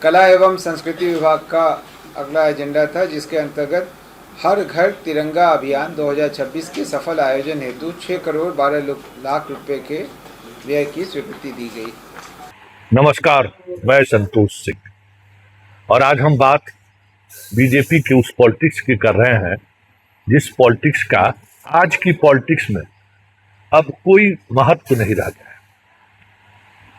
कला एवं संस्कृति विभाग का अगला एजेंडा था, जिसके अंतर्गत हर घर तिरंगा अभियान 2026 के सफल आयोजन हेतु 6 करोड़ 12 लाख रुपए के व्यय की स्वीकृति दी गई। नमस्कार, मैं संतोष सिंह और आज हम बात बीजेपी के उस पॉलिटिक्स की कर रहे हैं जिस पॉलिटिक्स का आज की पॉलिटिक्स में अब कोई महत्व नहीं रह गया है।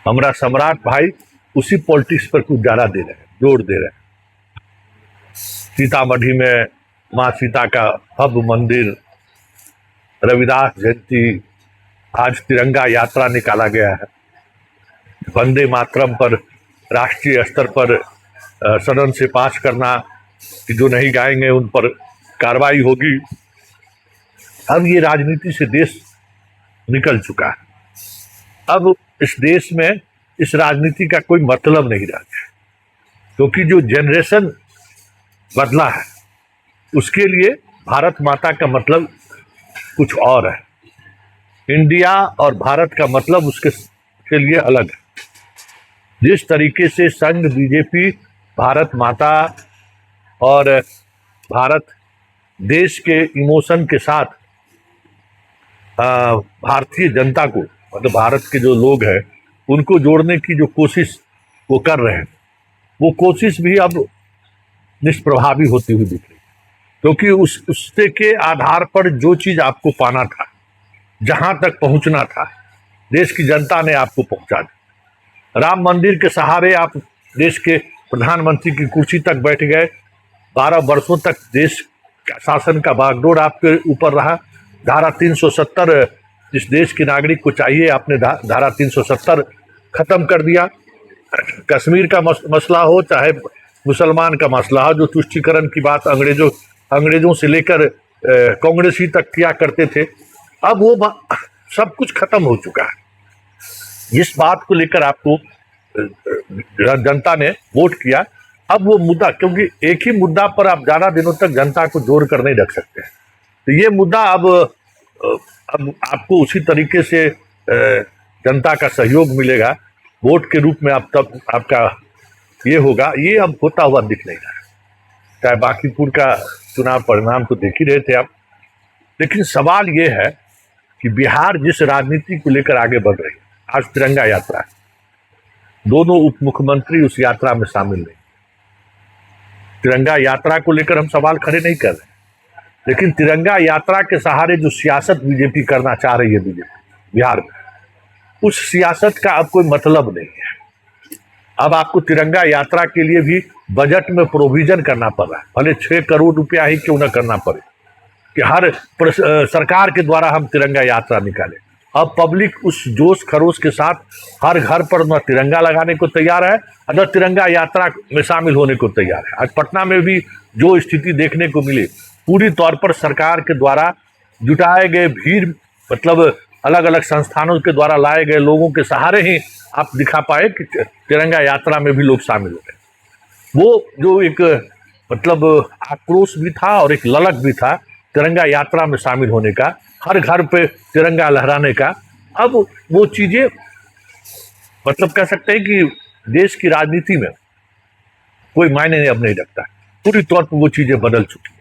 हमारा सम्राट भाई उसी पॉलिटिक्स पर कुछ ज्यादा दे रहे हैं, जोर दे रहे हैं। सीतामढ़ी में माँ सीता का भव्य मंदिर, रविदास जयंती, आज तिरंगा यात्रा निकाला गया है। वंदे मातरम पर राष्ट्रीय स्तर पर सदन से पास करना कि जो नहीं गाएंगे उन पर कार्रवाई होगी। अब ये राजनीति से देश निकल चुका है। अब इस देश में इस राजनीति का कोई मतलब नहीं रह गया, क्योंकि जो जनरेशन बदला है उसके लिए भारत माता का मतलब कुछ और है। इंडिया और भारत का मतलब उसके के लिए अलग है। जिस तरीके से संघ, बीजेपी, भारत माता और भारत देश के इमोशन के साथ भारतीय जनता को, मतलब भारत के जो लोग हैं उनको जोड़ने की जो कोशिश वो कर रहे हैं, वो कोशिश भी अब निष्प्रभावी होती हुई दिख रही है। क्योंकि उससे के आधार पर जो चीज आपको पाना था, जहां तक पहुंचना था, देश की जनता ने आपको पहुंचा दिया। राम मंदिर के सहारे आप देश के प्रधानमंत्री की कुर्सी तक बैठ गए। 12 वर्षों तक देश का शासन का बागडोर आपके ऊपर रहा। धारा 370 जिस देश के नागरिक को चाहिए, आपने धारा 370 खत्म कर दिया। कश्मीर का मसला हो चाहे मुसलमान का मसला हो, जो तुष्टीकरण की बात अंग्रेजों से लेकर कांग्रेसी तक किया करते थे, अब वो सब कुछ खत्म हो चुका है। जिस बात को लेकर आपको जनता ने वोट किया, अब वो मुद्दा, क्योंकि एक ही मुद्दा पर आप ज्यादा दिनों तक जनता को जोड़ कर नहीं रख सकते, तो ये मुद्दा अब आपको उसी तरीके से जनता का सहयोग मिलेगा वोट के रूप में। अब तक आपका ये होगा, ये अब होता हुआ दिख नहीं रहा है। चाहे बांकीपुर का चुनाव परिणाम तो देख ही रहे थे आप, लेकिन सवाल ये है कि बिहार जिस राजनीति को लेकर आगे बढ़ रही है, आज तिरंगा यात्रा है, दोनों उप मुख्यमंत्री उस यात्रा में शामिल नहीं। तिरंगा यात्रा को लेकर हम सवाल खड़े नहीं कर रहे, लेकिन तिरंगा यात्रा के सहारे जो सियासत बीजेपी करना चाह रही है बिहार में, उस सियासत का अब कोई मतलब नहीं है। अब आपको तिरंगा यात्रा के लिए भी बजट में प्रोविजन करना पड़ रहा है, भले 6 करोड़ रुपया ही क्यों न करना पड़े कि हर सरकार के द्वारा हम तिरंगा यात्रा निकालें। अब पब्लिक उस जोश खरोश के साथ हर घर पर न तिरंगा लगाने को तैयार है, न तिरंगा यात्रा में शामिल होने को तैयार है। आज पटना में भी जो स्थिति देखने को मिली, पूरी तौर पर सरकार के द्वारा जुटाए गए भीड़, मतलब अलग अलग संस्थानों के द्वारा लाए गए लोगों के सहारे ही आप दिखा पाए कि तिरंगा यात्रा में भी लोग शामिल हो गए। वो जो एक मतलब आक्रोश भी था और एक ललक भी था तिरंगा यात्रा में शामिल होने का, हर घर पे तिरंगा लहराने का। अब वो चीजें, मतलब कह सकते हैं कि देश की राजनीति में कोई मायने अब नहीं रखता, पूरी तौर पर वो चीजें बदल चुकी है।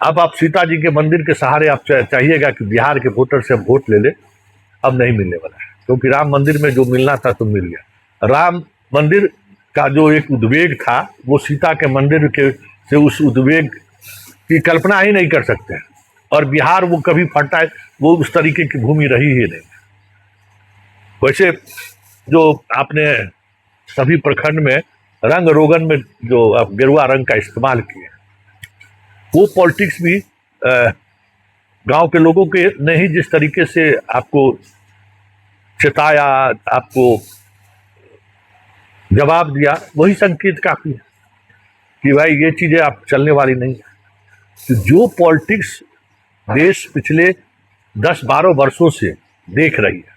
अब आप सीता जी के मंदिर के सहारे आप चाहिएगा कि बिहार के वोटर से हम वोट ले ले, अब नहीं मिलने वाला है, क्योंकि राम मंदिर में जो मिलना था तो मिल गया। राम मंदिर का जो एक उद्वेग था, वो सीता के मंदिर के से उस उद्वेग की कल्पना ही नहीं कर सकते। और बिहार वो कभी फटा है, वो उस तरीके की भूमि रही ही नहीं। वैसे जो आपने सभी प्रखंड में रंग रोगन में जो आप गेरुआ रंग का इस्तेमाल किए, वो पॉलिटिक्स भी गांव के लोगों के नहीं जिस तरीके से आपको चिताया, आपको जवाब दिया, वही संकेत काफी है कि भाई ये चीजें आप चलने वाली नहीं है। तो जो पॉलिटिक्स देश पिछले 10-12 वर्षों से देख रही है,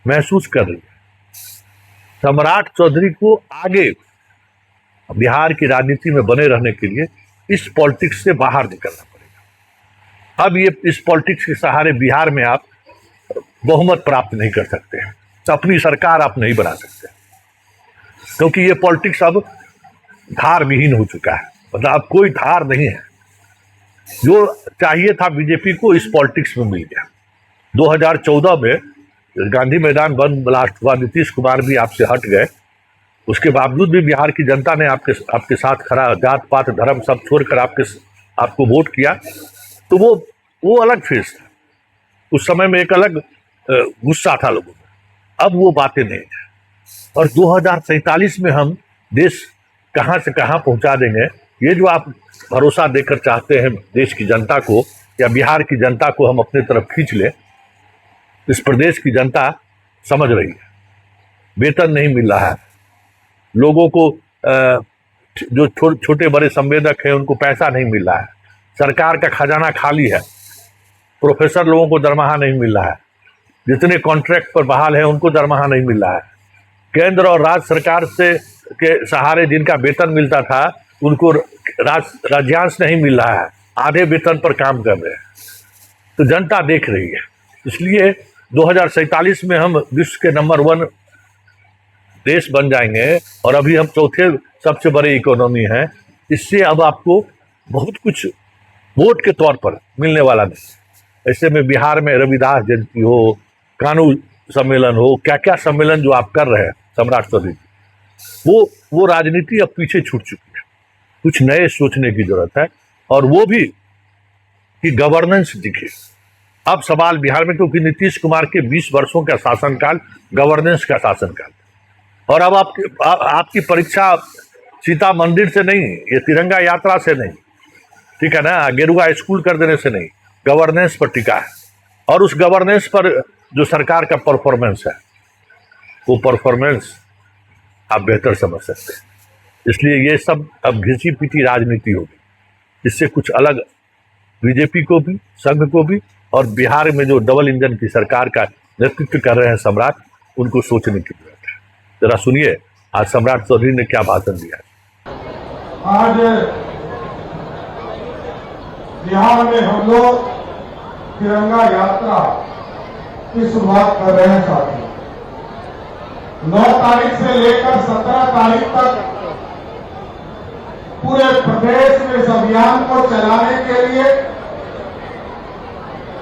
महसूस कर रही है, सम्राट चौधरी को आगे बिहार की राजनीति में बने रहने के लिए इस पॉलिटिक्स से बाहर निकलना पड़ेगा। अब ये इस पॉलिटिक्स के सहारे बिहार में आप बहुमत प्राप्त नहीं कर सकते हैं, तो अपनी सरकार आप नहीं बना सकते। क्योंकि ये पॉलिटिक्स अब धार विहीन हो चुका है, मतलब अब कोई धार नहीं है। जो चाहिए था बीजेपी को इस पॉलिटिक्स में मिल गया। 2014 में गांधी मैदान बंद ब्लास्ट हुआ, नीतीश कुमार भी आपसे हट गए, उसके बावजूद भी बिहार की जनता ने आपके साथ खड़ा, जात पात धर्म सब छोड़कर आपको वोट किया, तो वो अलग फेस था। उस समय में एक अलग गुस्सा था लोगों में, अब वो बातें नहीं है। और 2047 में हम देश कहां से कहां पहुंचा देंगे, ये जो आप भरोसा देकर चाहते हैं देश की जनता को या बिहार की जनता को हम अपने तरफ खींच ले, इस प्रदेश की जनता समझ रही है। वेतन नहीं मिल रहा है लोगों को, जो छोटे बड़े संवेदक हैं उनको पैसा नहीं मिल रहा है, सरकार का खजाना खाली है, प्रोफेसर लोगों को दरमाहा नहीं मिल रहा है, जितने कॉन्ट्रैक्ट पर बहाल है उनको दरमाहा नहीं मिल रहा है, केंद्र और राज्य सरकार से के सहारे जिनका वेतन मिलता था उनको राज्यांश नहीं मिल रहा है, आधे वेतन पर काम कर रहे हैं। तो जनता देख रही है, इसलिए 2047 में हम विश्व के नंबर 1 देश बन जाएंगे और अभी हम चौथे सबसे बड़े इकोनॉमी हैं। इससे अब आपको बहुत कुछ वोट के तौर पर मिलने वाला नहीं। ऐसे में बिहार में रविदास जयंती हो, कानून सम्मेलन हो, क्या क्या सम्मेलन जो आप कर रहे हैं सम्राट चौधरी, वो राजनीति अब पीछे छूट चुकी है। कुछ नए सोचने की जरूरत है, और वो भी कि गवर्नेंस दिखे। अब सवाल बिहार में, क्योंकि नीतीश कुमार के 20 वर्षों का शासनकाल गवर्नेंस का शासनकाल, और अब आपकी परीक्षा सीता मंदिर से नहीं, ये तिरंगा यात्रा से नहीं, ठीक है ना, गेरुआ स्कूल कर देने से नहीं, गवर्नेंस पर टिका है। और उस गवर्नेंस पर जो सरकार का परफॉर्मेंस है, वो परफॉर्मेंस आप बेहतर समझ सकते हैं। इसलिए ये सब अब घिसी पीटी राजनीति होगी, इससे कुछ अलग बीजेपी को भी, संघ को भी, और बिहार में जो डबल इंजन की सरकार का नेतृत्व कर रहे हैं सम्राट, उनको सोचने की जरूरत है। जरा सुनिए आज सम्राट चौधरी ने क्या भाषण दिया। आज बिहार में हम लोग तिरंगा यात्रा की शुरुआत कर रहे हैं साथियों। 9 तारीख से लेकर 17 तारीख तक पूरे प्रदेश में इस अभियान को चलाने के लिए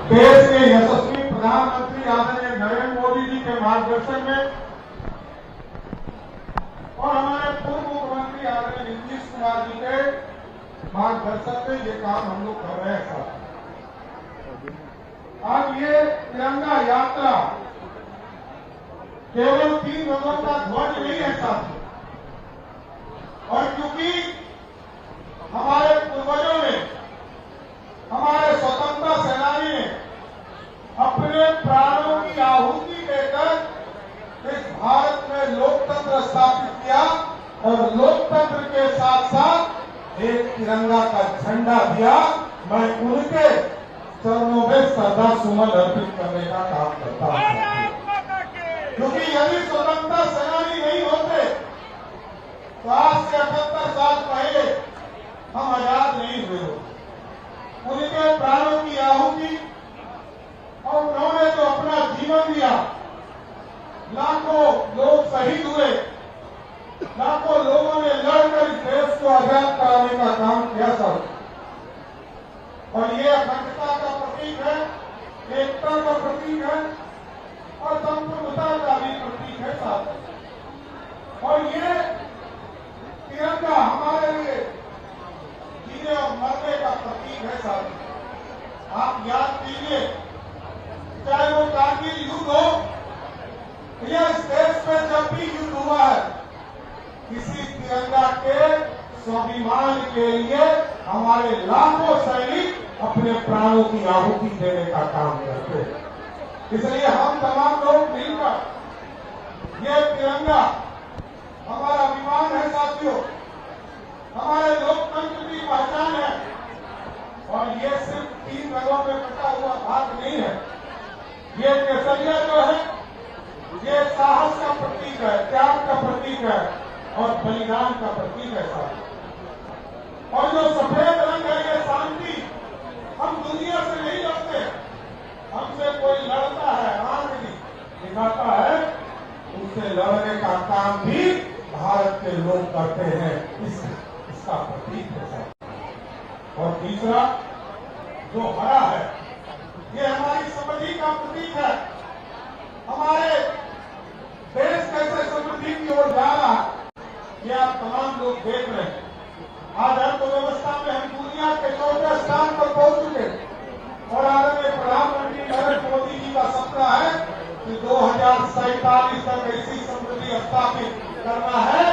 देश के यशस्वी प्रधानमंत्री आदरणीय नरेंद्र मोदी जी के मार्गदर्शन में और हमारे पूर्व मुख्यमंत्री आदरणीय नीतीश कुमार जी के मार्गदर्शन में ये काम हम लोग कर रहे हैं साथियों। आज ये तिरंगा यात्रा केवल 3 रंगों का ध्वज नहीं है साथियों, और क्योंकि हमारे पूर्वजों ने, हमारे स्वतंत्रता सेनानी ने अपने प्राणों की आहुति देकर इस भारत में लोकतंत्र स्थापित किया, और लोकतंत्र के साथ साथ एक तिरंगा का झंडा दिया। मैं उनके चरणों में श्रद्धा सुमन अर्पित करने का काम करता हूं, क्योंकि यदि स्वतंत्रता सेनानी नहीं होते तो आज से 78 साल पहले हम आजाद नहीं हुए होते। उनके प्राणों की आहुति और उन्होंने जो अपना जीवन दिया, लाखों लोग शहीद हुए, लाखों लोगों ने लड़कर इस देश को आजाद कराने का काम किया था। और ये अखंडता का प्रतीक है, एकता का प्रतीक है और संप्रभुता का भी प्रतीक है साथ। और ये तिरंगा हमारे लिए जीने और मरने का प्रतीक है साथ। आप याद कीजिए, चाहे वो कारगिल युद्ध हो या इस देश में जब भी युद्ध हुआ है, किसी तिरंगा के स्वाभिमान के लिए हमारे लाखों सैनिक अपने प्राणों की आहुति देने का काम करते हैं। इसलिए हम तमाम लोग मिलकर ये तिरंगा हमारा अभिमान है साथियों, हमारे लोकतंत्र की पहचान है। और ये सिर्फ 3 रंगों में कटा हुआ भाग नहीं है। ये केसरिया जो है, ये साहस का प्रतीक है, त्याग का प्रतीक है और बलिदान का प्रतीक है साथियों। और जो सफेद रंग है, ये शांति। हम दुनिया से नहीं लड़ते, हमसे कोई लड़ता है, आंख दिखाता है, उससे लड़ने का काम भी भारत के लोग करते हैं, इसका प्रतीक है साहब। और तीसरा जो हरा है, ये हमारी समृद्धि का प्रतीक है। हमारे देश कैसे समृद्धि की ओर जा रहा है, ये आप तमाम लोग देख रहे हैं। आज अर्थव्यवस्था में हम दुनिया के 4वें स्थान पर पहुंच चुके और आदरणीय प्रधानमंत्री नरेंद्र मोदी जी का सपना है कि 2047 तक ऐसी समृद्धि स्थापित करना है,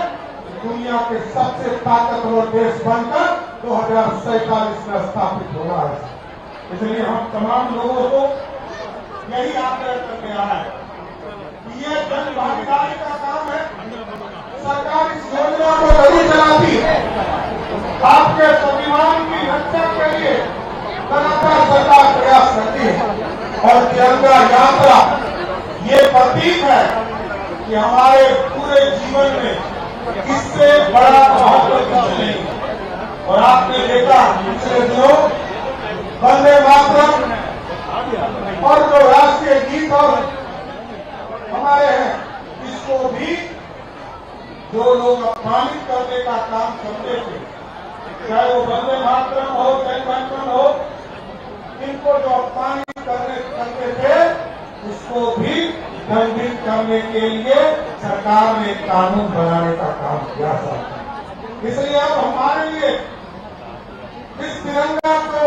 दुनिया के सबसे ताकतवर देश बनकर 2047 में स्थापित होना है। इसलिए हम तमाम लोगों को यही आग्रह करके आया है कि ये जन भागीदारी का काम है। सरकार इस योजना को नहीं चलाती है, आपके स्वाभिमान की रक्षा के लिए लगातार सरकार प्रयास करती है। और तिरंगा यात्रा ये प्रतीक है कि हमारे पूरे जीवन में इससे बड़ा महत्व कुछ नहीं। और आपने देखा पिछले दिनों वंदे मातरम और जो राष्ट्रीय गीत और हमारे हैं, इसको भी जो लोग अपमानित करने का काम करते थे, चाहे वो वंदे मातरम हो, जय गण हो, इनको जो अपमानित करते थे, उसको भी दंडित करने के लिए सरकार ने कानून बनाने का काम किया था। इसलिए अब हमारे लिए इस तिरंगा को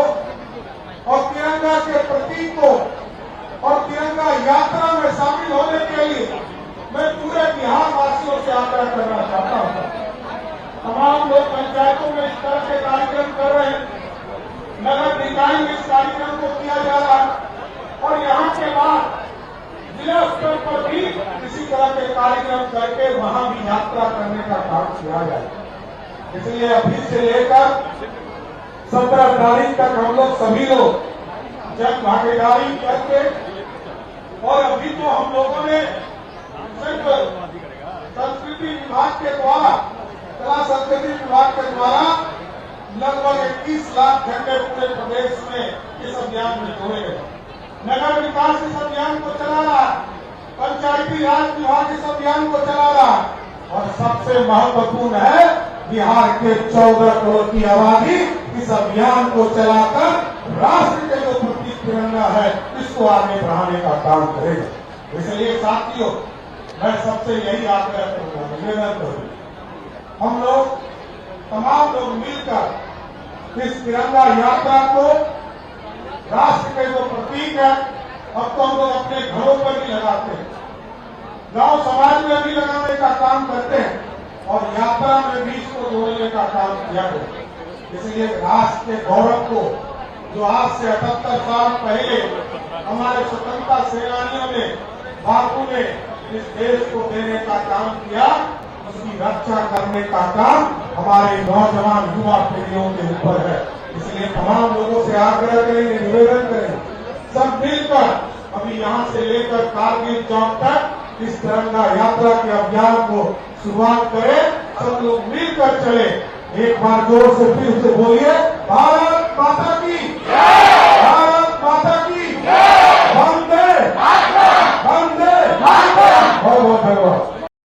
और तिरंगा के प्रतीक को और तिरंगा यात्रा में शामिल होने के लिए मैं पूरे बिहार वासियों से आग्रह करना चाहता हूं। तमाम लोग पंचायतों में इस तरह के कार्यक्रम कर रहे हैं, नगर निकाय में इस कार्यक्रम को किया जा रहा है और यहाँ के बाद जिला स्तर पर भी इसी तरह के कार्यक्रम करके वहां भी यात्रा करने का काम किया जाए। इसलिए अभी से लेकर 17 तारीख तक हम लोग सभी लोग जन भागीदारी करके, और अभी तो हम लोगों ने सिर्फ संस्कृति विभाग के द्वारा, कला संस्कृति विभाग के द्वारा लगभग 21 लाख घंटे पूरे प्रदेश में इस अभियान में जोड़े गए। नगर विकास इस अभियान को चला रहा है, पंचायती राज विभाग इस अभियान को चला रहा है और सबसे महत्वपूर्ण है बिहार के 14 करोड़ की आबादी इस अभियान को चलाकर राष्ट्र के जो प्रतीक तिरंगा है इसको आगे बढ़ाने का काम करेगा। इसलिए साथियों, मैं सबसे यही आग्रह करूंगा, निवेदन करूंगा, हम लोग तमाम लोग मिलकर इस तिरंगा यात्रा को राष्ट्र के जो प्रतीक है, अब तो हम लोग अपने घरों पर भी लगाते हैं, गांव समाज में भी लगाने का काम करते हैं और यात्रा में भी इसको जोड़ने का काम किया गया। इसलिए राष्ट्र के गौरव को जो आज से 78 साल पहले हमारे स्वतंत्रता सेनानियों ने, बापू ने इस देश को देने का काम किया, उसकी रक्षा करने का काम हमारे नौजवान युवा पीढ़ियों के ऊपर है। इसलिए तमाम लोगों से आग्रह करेंगे, निवेदन करेंगे, सब मिलकर अभी यहाँ से लेकर कारगिल चौक तक इस तिरंगा यात्रा के अभियान को शुरुआत करें, सब लोग मिलकर चले। एक बार जोर से फिर से बोलिए, भारत माता की, भारत माता की, वंदे वंदे, बहुत बहुत धन्यवाद।